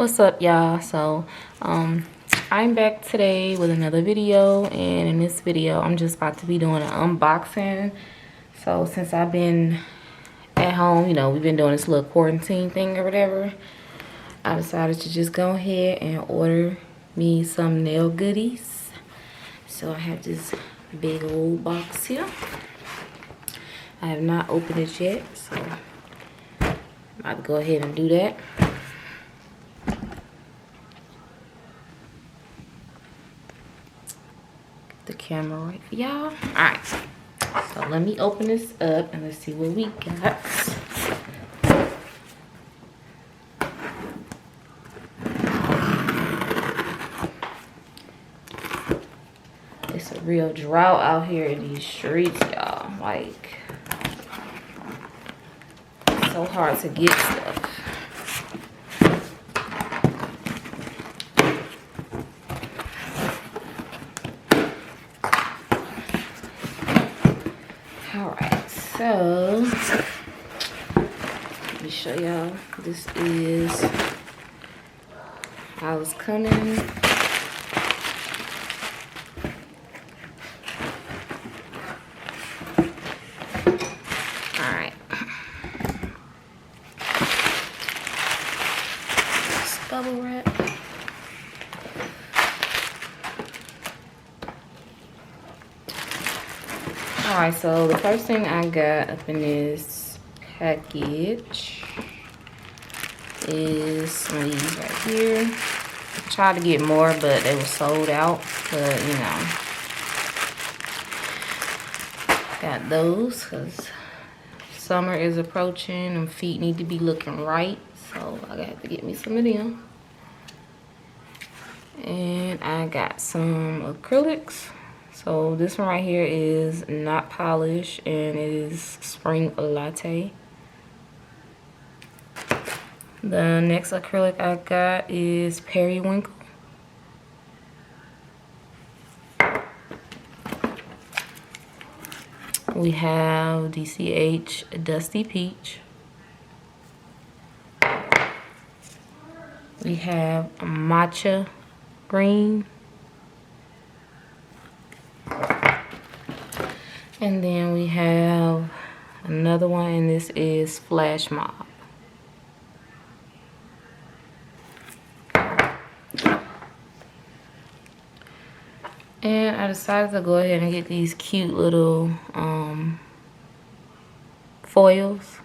What's up, y'all? So I'm back today with another video, and in this video I'm just about to be doing an unboxing. So since I've been at home, you know, we've been doing this little quarantine thing or whatever, I decided to just go ahead and order me some nail goodies. So I have this big old box here. I have not opened it yet, so I'm about to go ahead and do that. The camera right for y'all. Alright, so let me open this up and let's see what we got. It's a real drought out here in these streets, y'all. Like, it's so hard to get stuff. Alright, so let me show y'all. This is how it's coming. Alright. Bubble wrap. Alright, so the first thing I got up in this package is some of these right here. I tried to get more, but they were sold out. But, you know, got those because summer is approaching and feet need to be looking right. So I got to get me some of them. And I got some acrylics. So this one right here is not polished and it is spring latte. The next acrylic I got is periwinkle. We have DCH Dusty Peach. We have Matcha Green. And then we have another one, and this is Flash Mob. And I decided to go ahead and get these cute little foils.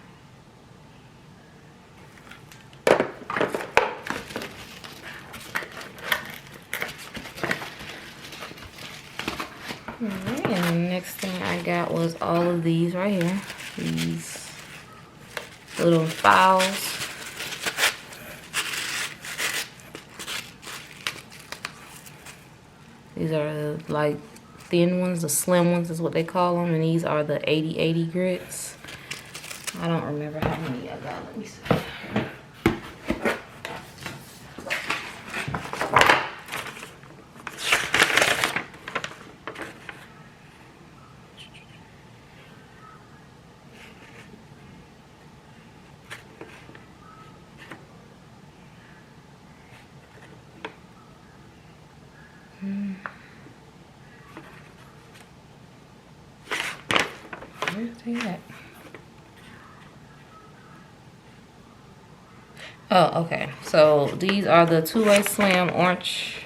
Alright, and the next thing I got was all of these right here. These little files. These are like thin ones, the slim ones is what they call them. And these are the 80/80 grits. I don't remember how many I got. Let me see. Where's they at? Oh, okay. So these are the two-way slim orange.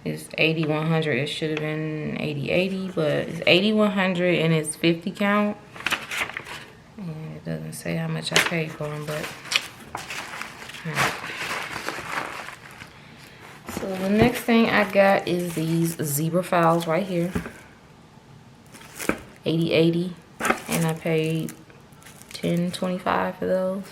It's 80/100. It should have been 80/80, but it's 80/100 and it's 50 count. And it doesn't say how much I paid for them, but alright. So the next thing I got is these zebra files right here. 80/80, and I paid $10.25 for those.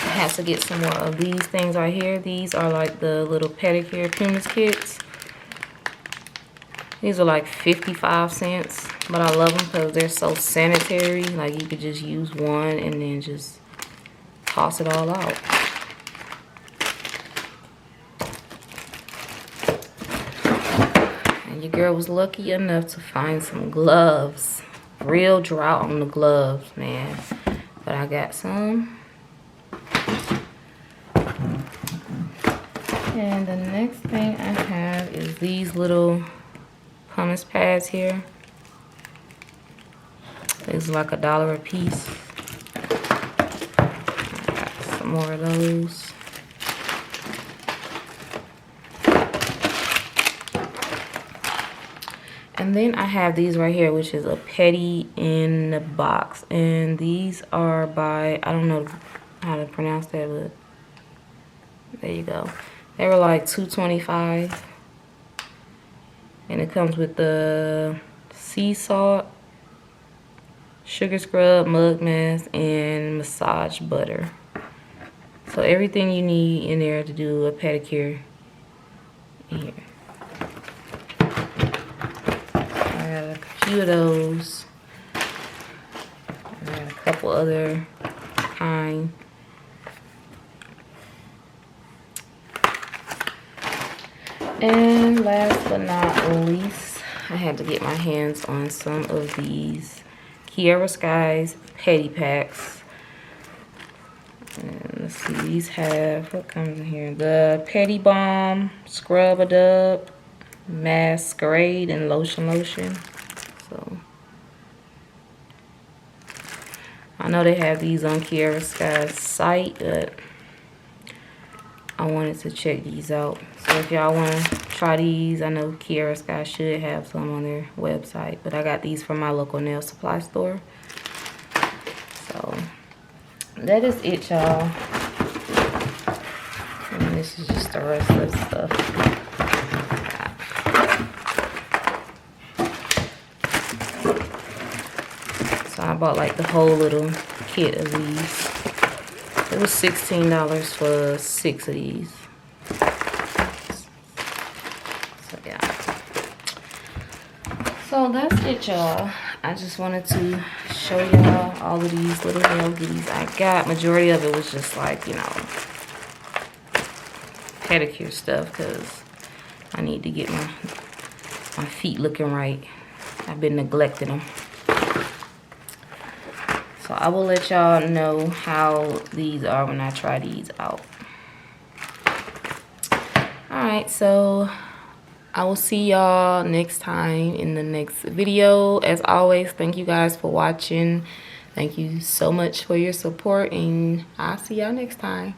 I had to get some more of these things right here. These are like the little pedicure pumice kits. These are like 55 cents, but I love them because they're so sanitary. Like, you could just use one and then just toss it all out. And And your girl was lucky enough to find some gloves. Real drought on the gloves, man. But I got some. And the next thing I have is these little pumice pads here. It's like $1 a piece. I got some more of those. And then I have these right here, which is a Petty in the box. And these are by, I don't know how to pronounce that, but there you go. They were like $2.25. And it comes with the sea salt, sugar scrub, mug mask, and massage butter. So everything you need in there to do a pedicure in here. I got a few of those. I got a couple other kind. And last but not least, I had to get my hands on some of these Chiaroscuro Pedi Packs. And let's see, these have, what comes in here? The Pedi Balm, Scrub-A-Dub, Masquerade, and Lotion. So, I know they have these on Chiaroscuro's site, but I wanted to check these out. So if y'all want to try these, I know Chiaroscuro should have some on their website, but I got these from my local nail supply store. So that is it, y'all. And this is just the rest of the stuff. So I bought like the whole little kit of these. It was $16 for 6 of these. So yeah. So that's it, y'all. I just wanted to show y'all all of these little nail goodies I got. Majority of it was just like, you know, pedicure stuff, because I need to get my feet looking right. I've been neglecting them. So I will let y'all know how these are when I try these out. Alright, so I will see y'all next time in the next video. As always, thank you guys for watching. Thank you so much for your support, and I'll see y'all next time.